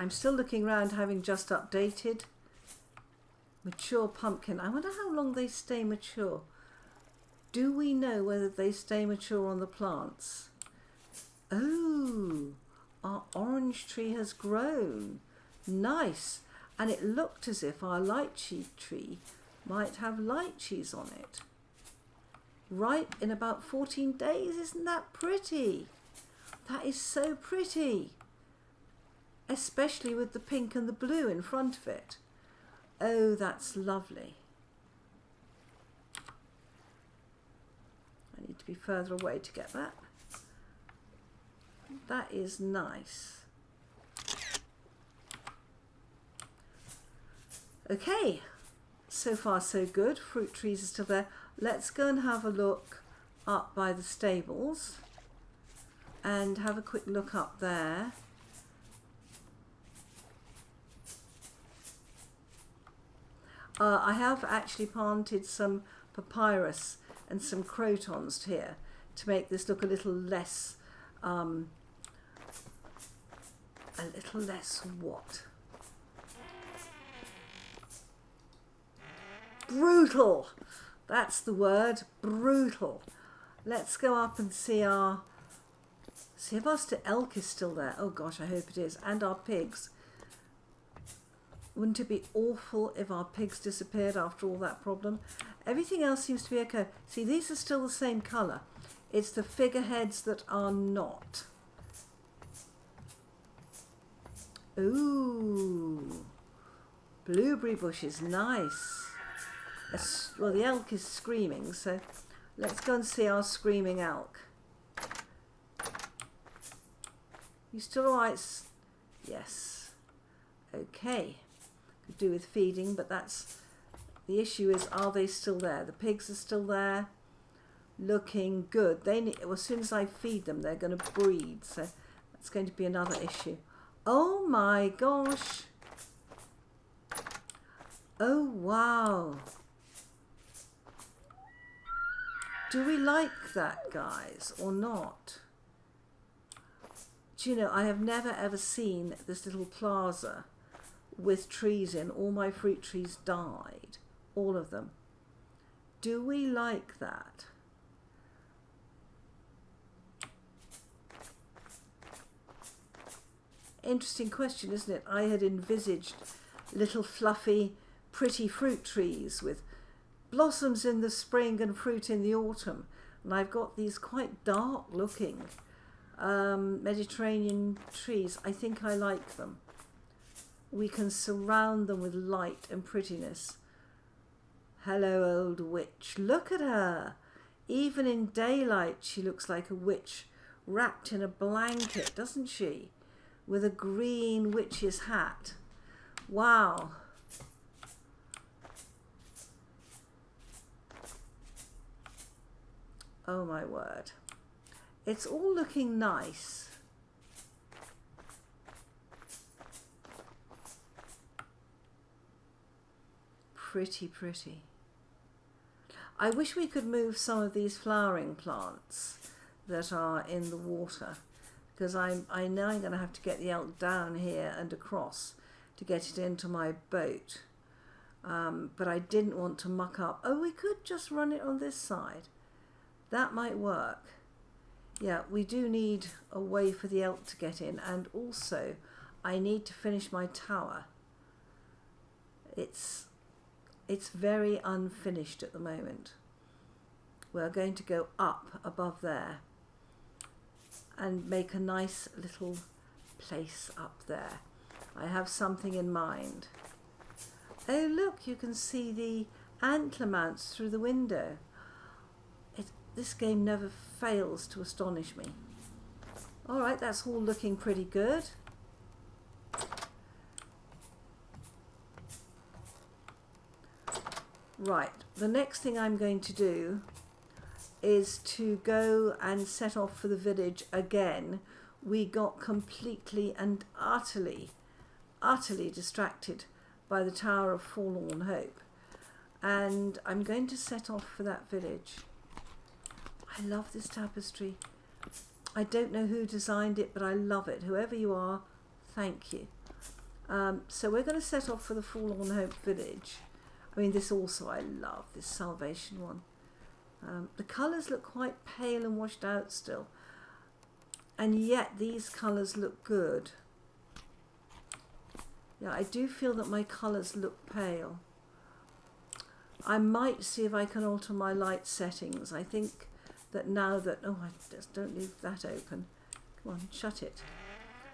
I'm still looking around, having just updated. Mature pumpkin. I wonder how long they stay mature. Do we know whether they stay mature on the plants? Oh, our orange tree has grown. Nice. And it looked as if our lychee tree might have lychees on it. Ripe in about 14 days. Isn't that pretty? That is so pretty. Especially with the pink and the blue in front of it. Oh, that's lovely. I need to be further away to get that. That is nice. Okay, so far so good. Fruit trees are still there. Let's go and have a look up by the stables and have a quick look up there. I have actually planted some papyrus and some crotons here to make this look a little less what? Brutal. That's the word, brutal. Let's go up and see if our elk is still there. Oh gosh, I hope it is. And our pigs. Wouldn't it be awful if our pigs disappeared after all that problem? Everything else seems to be okay. See, these are still the same colour. It's the figureheads that are not. Ooh. Blueberry bushes, nice. Well, the elk is screaming, so let's go and see our screaming elk. You still alright? Yes. Okay. Could do with feeding, but that's the issue is, are they still there? The pigs are still there, looking good. They need, well, as soon as I feed them, they're going to breed, so that's going to be another issue. Oh my gosh. Oh wow. Do we like that, guys, or not? Do you know, I have never ever seen this little plaza with trees in. All my fruit trees died. All of them. Do we like that? Interesting question, isn't it? I had envisaged little fluffy, pretty fruit trees with blossoms in the spring and fruit in the autumn. And I've got these quite dark looking Mediterranean trees. I think I like them. We can surround them with light and prettiness. Hello, old witch. Look at her. Even in daylight, she looks like a witch wrapped in a blanket, doesn't she? With a green witch's hat. Wow. Oh my word. It's all looking nice. Pretty, pretty. I wish we could move some of these flowering plants that are in the water, because I know I'm going to have to get the elk down here and across to get it into my boat. But I didn't want to muck up. Oh, we could just run it on this side. That might work. Yeah, we do need a way for the elk to get in, and also I need to finish my tower. It's very unfinished at the moment. We're going to go up above there and make a nice little place up there. I have something in mind. Oh look, you can see the antler mounts through the window. This game never fails to astonish me. Alright, that's all looking pretty good. Right, the next thing I'm going to do is to go and set off for the village again. We got completely and utterly distracted by the Tower of Forlorn Hope. And I'm going to set off for that village. I love this tapestry. I don't know who designed it, but I love it. Whoever you are, thank you. So we're going to set off for the Forlorn Hope village. I mean, this also I love, this Salvation one. The colours look quite pale and washed out still. And yet these colours look good. Yeah, I do feel that my colours look pale. I might see if I can alter my light settings. I think that now that... Oh, I just don't leave that open. Come on, shut it.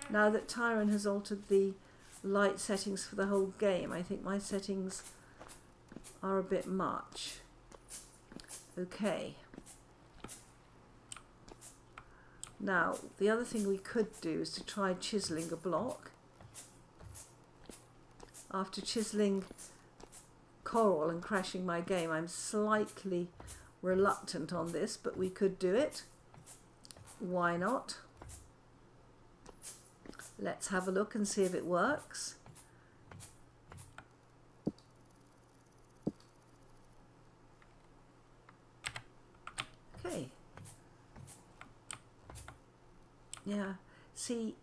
Now that Tyron has altered the light settings for the whole game, I think my settings are a bit much. Okay. Now, the other thing we could do is to try chiselling a block. After chiselling coral and crashing my game, I'm slightly reluctant on this, but we could do it. Why not? Let's have a look and see if it works. Okay. Yeah, see,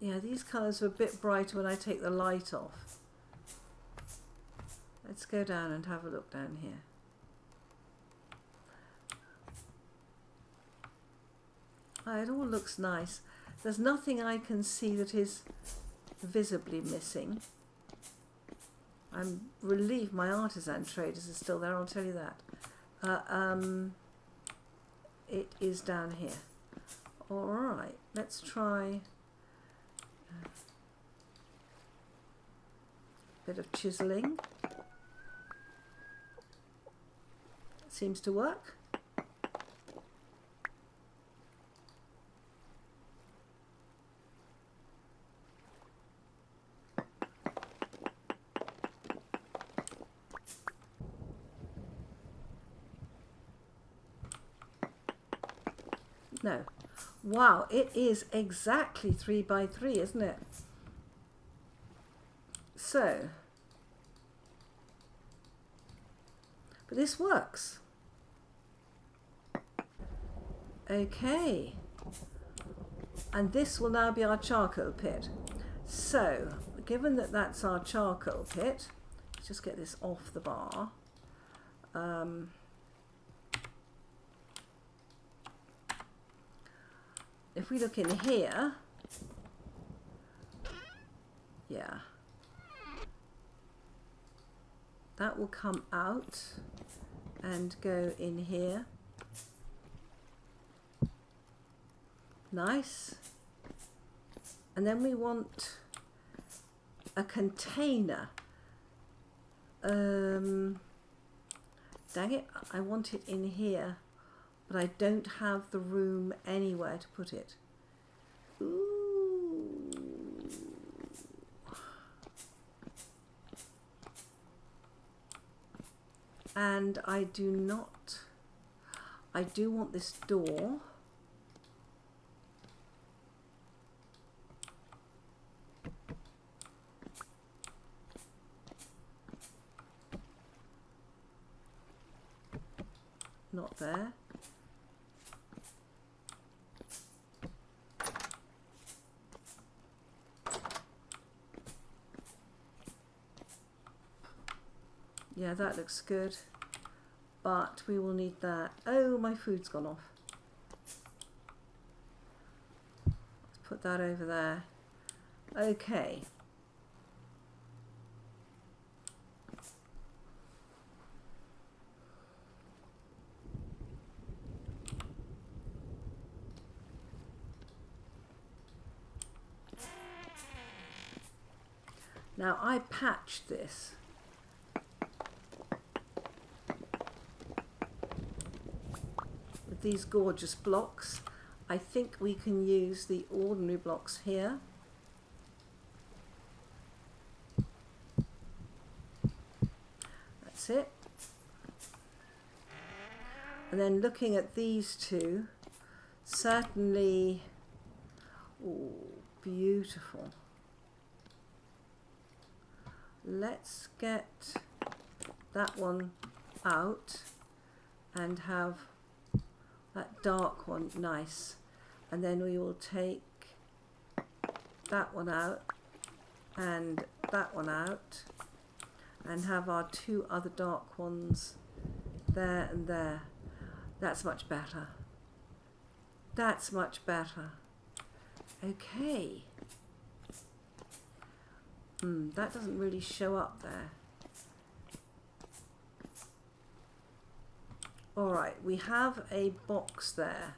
yeah, these colours are a bit brighter when I take the light off. Let's go down and have a look down here. Oh, it all looks nice. There's nothing I can see that is visibly missing. I'm relieved my artisan traders are still there, I'll tell you that. It is down here. Alright, let's try a bit of chiselling. Seems to work. No. Wow, it is exactly 3 by 3, isn't it? So, but this works. Okay. And this will now be our charcoal pit. So, given that that's our charcoal pit, let's just get this off the bar. If we look in here, yeah, that will come out and go in here. Nice. And then we want a container. Dang it, I want it in here. But I don't have the room anywhere to put it. Ooh. And I do not... I do want this door. Not there. Yeah, that looks good, but we will need that. Oh, my food's gone off. Let's put that over there. Okay. Now I patched this. These gorgeous blocks. I think we can use the ordinary blocks here. That's it. And then looking at these two, certainly, oh, beautiful. Let's get that one out and have that dark one, nice. And then we will take that one out and that one out, and have our two other dark ones there and there. That's much better. That's much better. Okay. That doesn't really show up there. Alright, we have a box there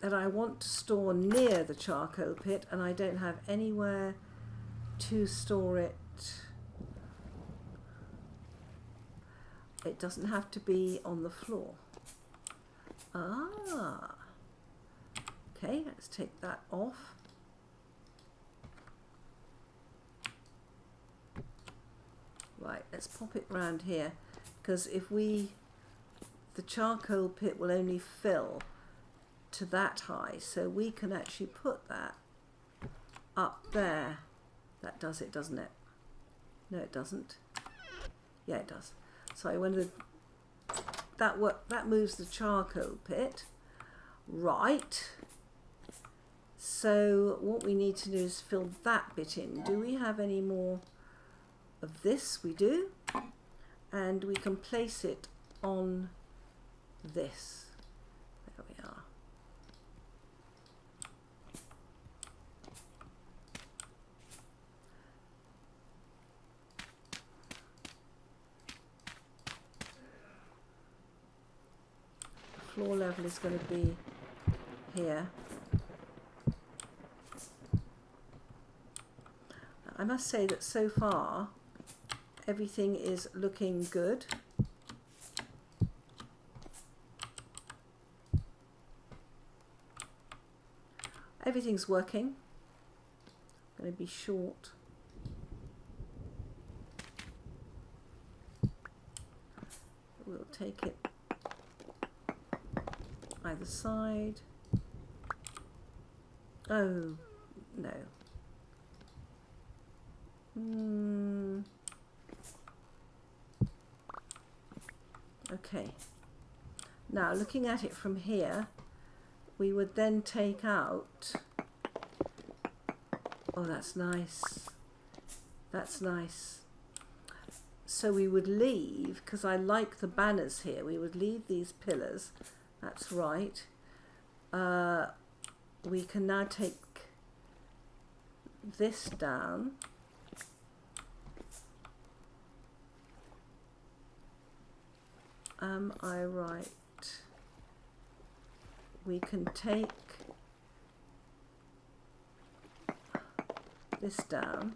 that I want to store near the charcoal pit, and I don't have anywhere to store it. It doesn't have to be on the floor. Ah. Okay, let's take that off. Right, let's pop it round here, because if the charcoal pit will only fill to that high, so we can actually put that up there. That does it, doesn't it? No, it doesn't. Yeah, it does. So when that moves the charcoal pit. Right. So what we need to do is fill that bit in. Do we have any more of this? We do. And we can place it on this. There we are. The floor level is going to be here. I must say that so far everything is looking good. Everything's working. Going to be short. We'll take it either side. Oh, no. Okay. Now, looking at it from here, we would then take out... Oh, that's nice. That's nice. So we would leave, because I like the banners here, we would leave these pillars. That's right. We can now take this down. Am I right? We can take this down.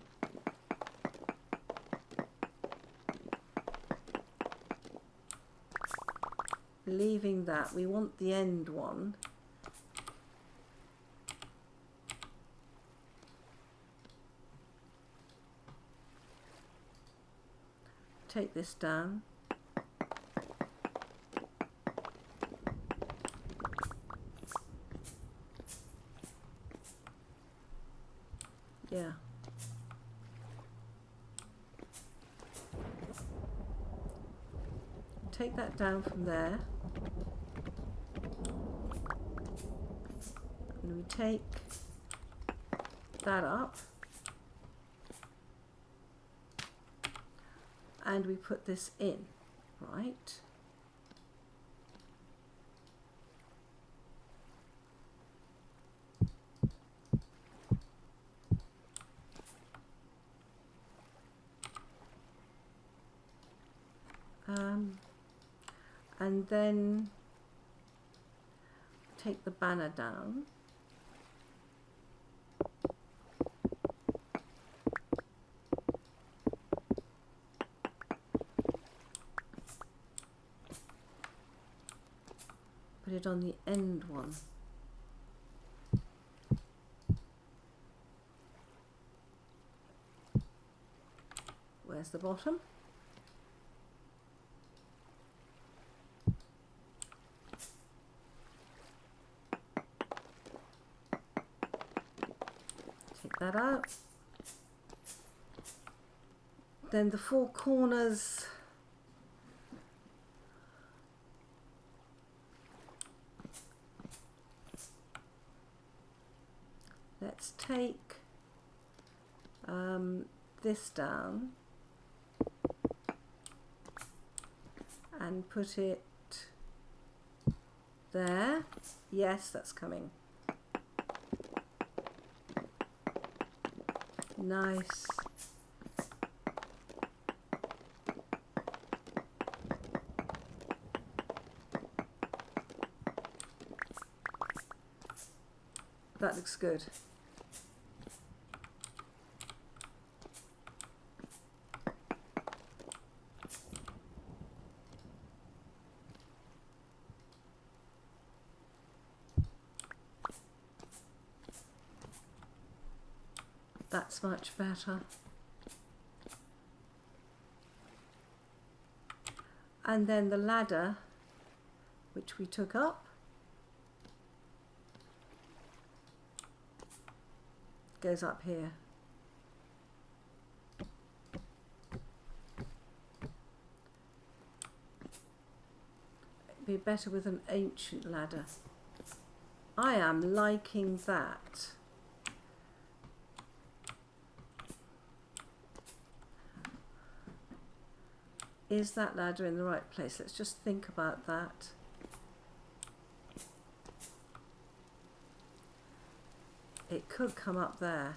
Leaving that, we want the end one. Take this down. Yeah. Take that down from there. And we take that up. And we put this in, right? And then take the banner down. Put it on the end one. Where's the bottom? That out. Then the four corners let's take this down and put it there. Yes, that's coming. Nice. That looks good. That's much better. And then the ladder, which we took up, goes up here. It'd be better with an ancient ladder. I am liking that. Is that ladder in the right place? Let's just think about that. It could come up there.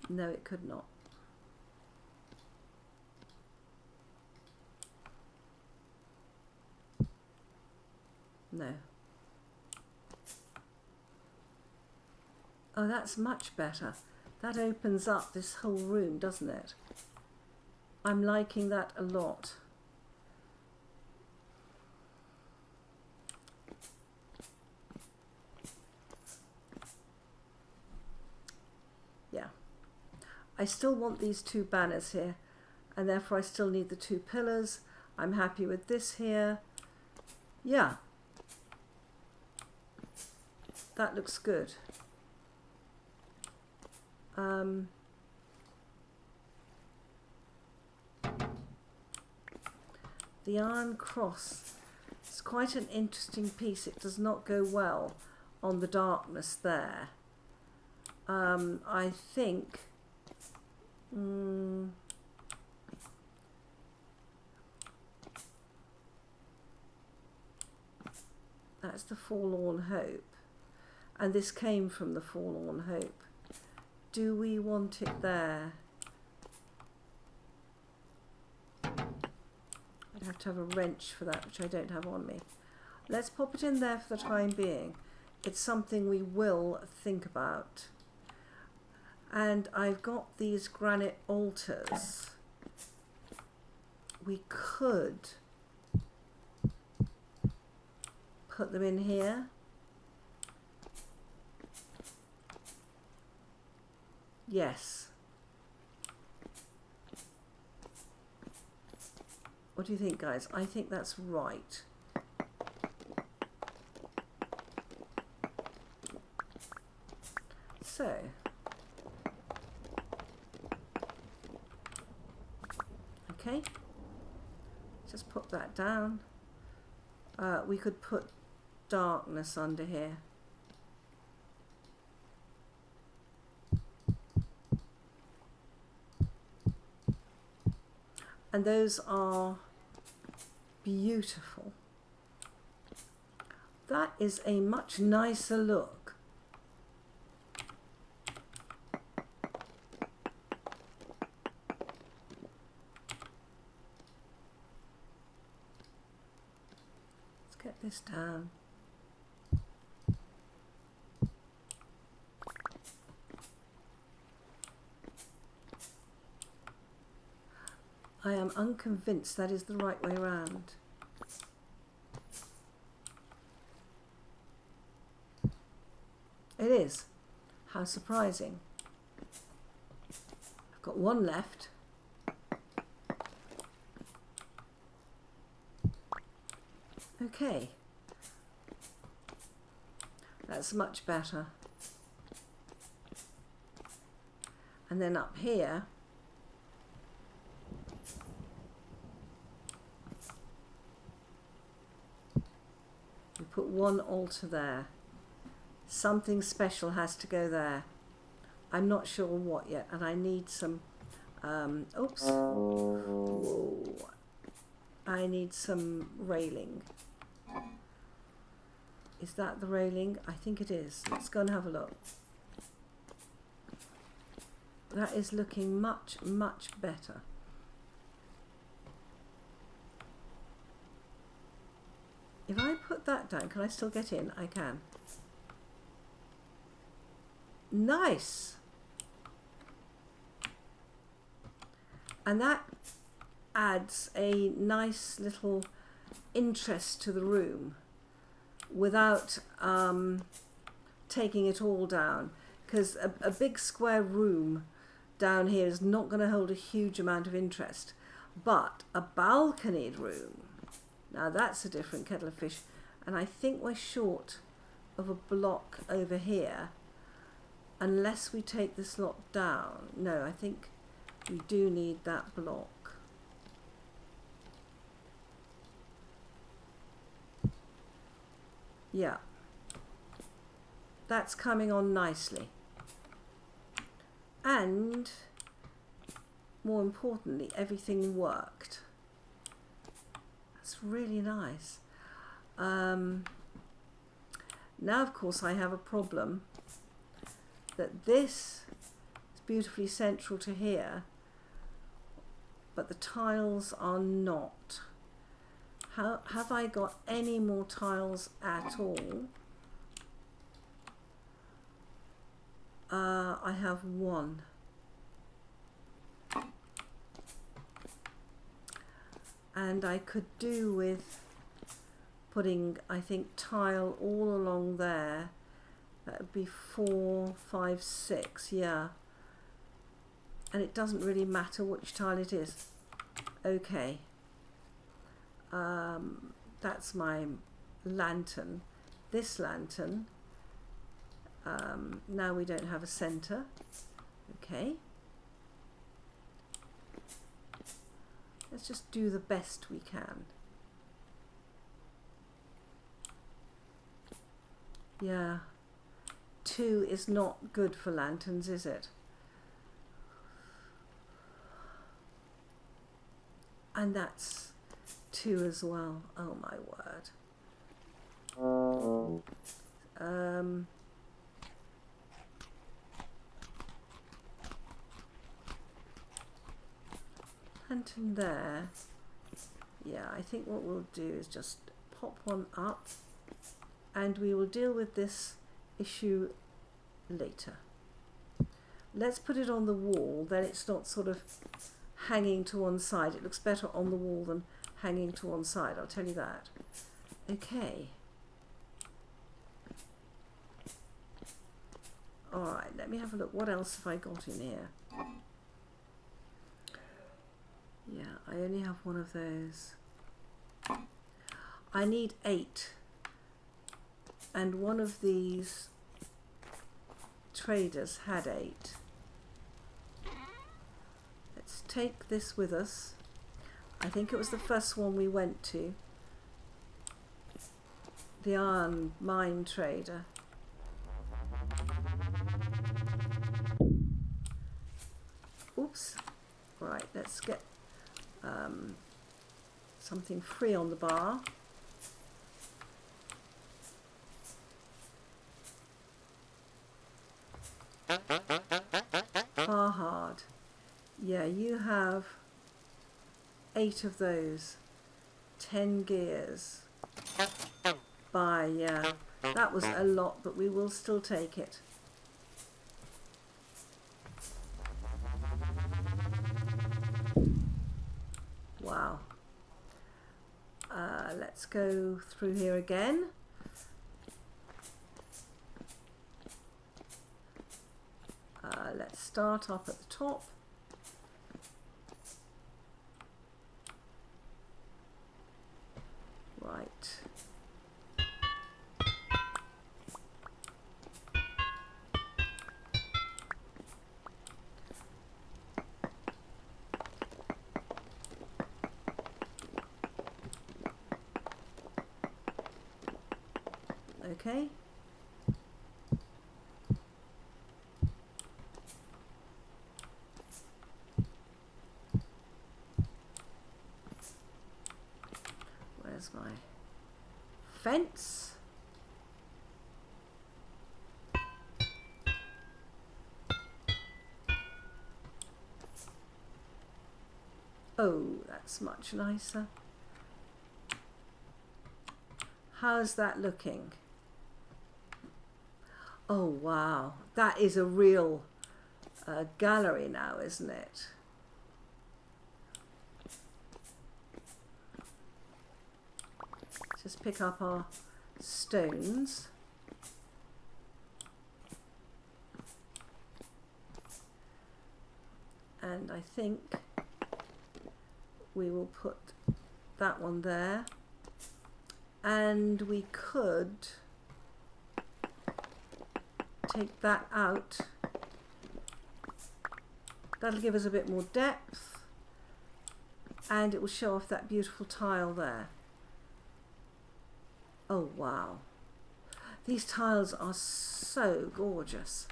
No, it could not. No. Oh, that's much better. That opens up this whole room, doesn't it? I'm liking that a lot. Yeah. I still want these two banners here, and therefore I still need the two pillars. I'm happy with this here. Yeah. That looks good. The iron cross, it's quite an interesting piece. It does not go well on the darkness there. I think that's the Forlorn Hope, and this came from the Forlorn Hope. Do we want it there? I'd have to have a wrench for that, which I don't have on me. Let's pop it in there for the time being. It's something we will think about. And I've got these granite altars. We could put them in here. Yes. What do you think, guys? I think that's right. So, okay, just put that down. We could put darkness under here. And those are beautiful. That is a much nicer look. Let's get this down. I am unconvinced that is the right way around. It is. How surprising. I've got one left. Okay. That's much better. And then up here, put one altar there. Something special has to go there. I'm not sure what yet, and I need some, oops, whoa. I need some railing. Is that the railing? I think it is. Let's go and have a look. That is looking much, much better. If I put that down, can I still get in? I can. Nice! And that adds a nice little interest to the room without taking it all down, because a big square room down here is not going to hold a huge amount of interest, but a balconied room, now that's a different kettle of fish. And I think we're short of a block over here unless we take this lot down. No, I think we do need that block. Yeah, that's coming on nicely. And more importantly, everything worked. That's really nice. Now, of course, I have a problem that this is beautifully central to here, but the tiles are not. Have I got any more tiles at all? I have one. And I could do with putting, I think, tile all along there. That would be 4, 5, 6, yeah. And it doesn't really matter which tile it is. Okay. That's my lantern. This lantern. Now we don't have a centre. Okay. Let's just do the best we can. Yeah. 2 is not good for lanterns, is it? And that's 2 as well. Oh my word. Lantern there. Yeah, I think what we'll do is just pop one up, and we will deal with this issue later. Let's put it on the wall, then it's not sort of hanging to one side. It looks better on the wall than hanging to one side, I'll tell you that. Okay. Alright, let me have a look. What else have I got in here? Yeah, I only have one of those. I need 8. And one of these traders had 8. Let's take this with us. I think it was the first one we went to. The iron mine trader. Oops. Right, let's get something free on the bar. Bar hard. Yeah, you have 8 of those. 10 gears. Buy, yeah. That was a lot, but we will still take it. Wow. Let's go through here again. Let's start up at the top. Right. Okay. Where's my fence? Oh, that's much nicer. How's that looking? Oh wow, that is a real gallery now, isn't it? Just pick up our stones. And I think we will put that one there. And we could take that out. That'll give us a bit more depth. And it will show off that beautiful tile there. Oh wow. These tiles are so gorgeous.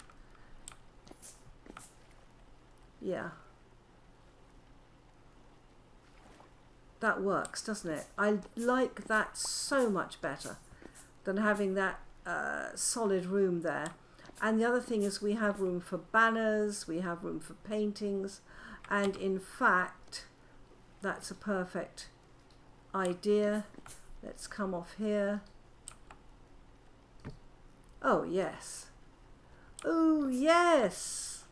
Yeah. That works, doesn't it? I like that so much better than having that solid room there. And the other thing is we have room for banners, we have room for paintings, and in fact, that's a perfect idea. Let's come off here. Oh, yes. Oh, yes.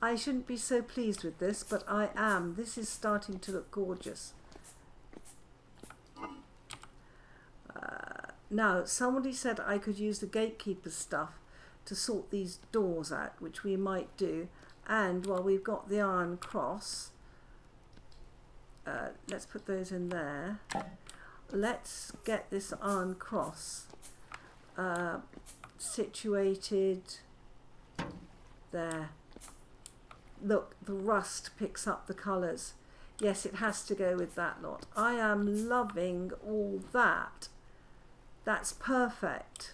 I shouldn't be so pleased with this, but I am. This is starting to look gorgeous. Now, somebody said I could use the gatekeeper stuff to sort these doors out, which we might do. And while we've got the iron cross, let's put those in there. Let's get this iron cross situated there. Look, the rust picks up the colours. Yes, it has to go with that lot. I am loving all that. That's perfect.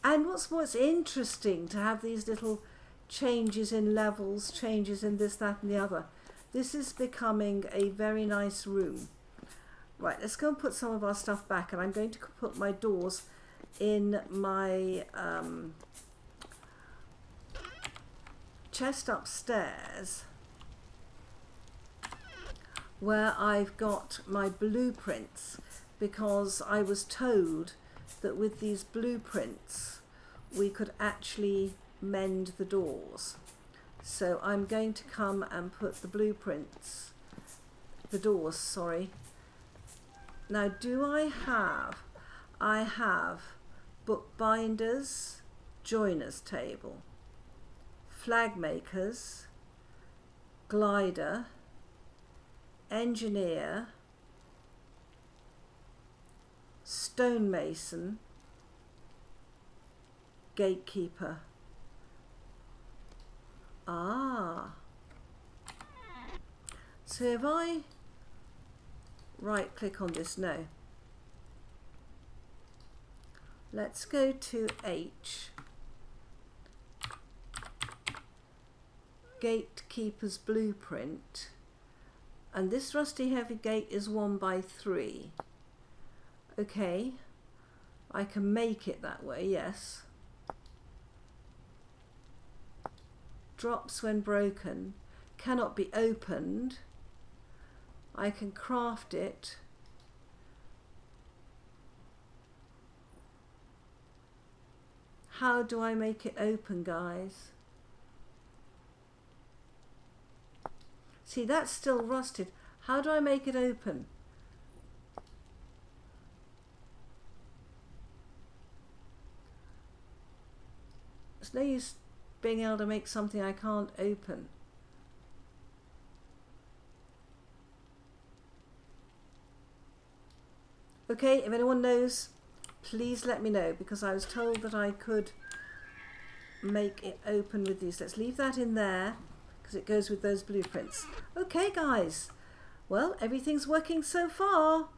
And what's interesting to have these little changes in levels, changes in this, that and the other. This is becoming a very nice room. Right, let's go and put some of our stuff back, and I'm going to put my doors in my chest upstairs where I've got my blueprints, because I was told that with these blueprints we could actually mend the doors. So I'm going to come and put the blueprints, the doors, sorry. Now do I have bookbinders, joiners table, flag makers, glider, engineer, stonemason, gatekeeper. Ah. So if I right click on this, no. Let's go to H. Gatekeeper's blueprint. And this rusty heavy gate is 1x3. Okay. I can make it that way, yes. Drops when broken. Cannot be opened. I can craft it. How do I make it open, guys? See, that's still rusted. How do I make it open? It's no use being able to make something I can't open. Okay, if anyone knows, please let me know, because I was told that I could make it open with these. Let's leave that in there because it goes with those blueprints. Okay, guys. Well, everything's working so far.